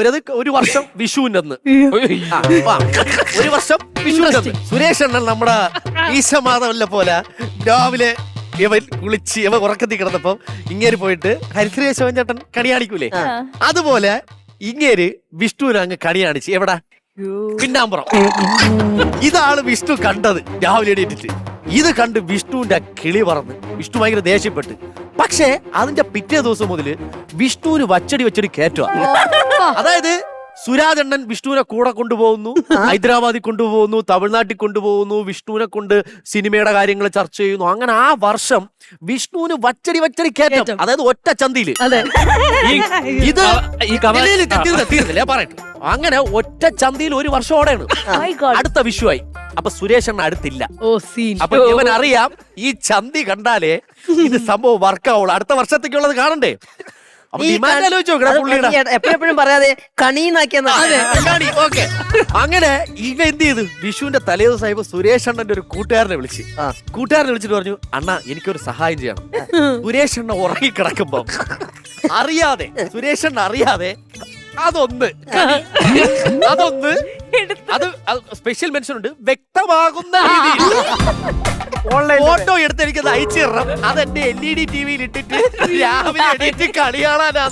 ഒരു വർഷം വിഷുവിന്റെ അന്ന് ഒരു വർഷം വിഷുവിന്റെ അന്ന് സുരേഷ് അണ്ണൻ നമ്മുടെ ഈശമാധവല്ല പോലെ രാവിലെ ഇവൻ കുളിച്ച് ഇവ ഉറക്കത്തിൽ കിടന്നപ്പോ ഇങ്ങേര് പോയിട്ട് ഹരിശ്രീ ശോഭൻ ചേട്ടൻ കണി കാണിക്കൂലേ അതുപോലെ ഇങ്ങേര് വിഷ്ണുവിനെ അങ്ങ് കണി കാണിച്ച് എവിടെ പിന്നാമ്പുറം. ഇതാണ് വിഷ്ണു കണ്ടത് രാവിലെ എണീറ്റിട്ട്. ഇത് കണ്ട് വിഷ്ണുവിന്റെ കിളി പറന്ന് വിഷ്ണു ഭയങ്കര ദേഷ്യപ്പെട്ട്. പക്ഷേ അതിന്റെ പിറ്റേ ദിവസം മുതല് വിഷ്ണുവിന് വച്ചടി കയറ്റുക. അതായത് സുരാജണ്ണൻ വിഷ്ണുവിനെ കൂടെ കൊണ്ടുപോകുന്നു, ഹൈദരാബാദിൽ കൊണ്ടുപോകുന്നു, തമിഴ്നാട്ടിൽ കൊണ്ടുപോകുന്നു, വിഷ്ണുവിനെ കൊണ്ട് സിനിമയുടെ കാര്യങ്ങൾ ചർച്ച ചെയ്യുന്നു. അങ്ങനെ ആ വർഷം വിഷ്ണുവിന് വച്ചടി കയറ്റം. അതായത് ഒറ്റ ചന്തിയില് ഇത് തീർന്നില്ല പറയട്ടെ. അങ്ങനെ ഒറ്റ ചന്തിയിൽ ഒരു വർഷം ഓടെയാണ്. അടുത്ത വിഷുവായി. അപ്പൊ സുരേഷ് അണ്ണൻ അടുത്തില്ല. അപ്പൊ ഇവൻ അറിയാം ഈ ചന്തി കണ്ടാലേ ഇത് സംഭവം വർക്കാവുള്ളൂ. അടുത്ത വർഷത്തേക്കുള്ളത് കാണണ്ടേ. എപ്പോഴും പറയാതെ അങ്ങനെ ഇവ എന്ത് ചെയ്തു? വിഷുവിന്റെ തലേ ദിവസം സുരേഷ് അണ്ണന്റെ ഒരു കൂട്ടുകാരനെ വിളിച്ചിട്ട് പറഞ്ഞു, അണ്ണാ എനിക്കൊരു സഹായം ചെയ്യണം. സുരേഷ് അണ്ണ ഉറങ്ങിക്കിടക്കുമ്പോ അറിയാതെ സുരേഷ് അണ്ണ അറിയാതെ അതൊന്ന് അത് സ്പെഷ്യൽ മെൻഷൻ ഉണ്ട്, വ്യക്തമാകുന്ന ഫോട്ടോ എടുത്ത് എനിക്കത് അയച്ചു തരണം. അതെന്റെ LED TV-യിൽ ഇട്ടിട്ട് രാവിലെ എണീറ്റ് കളി കാണാനാണ്.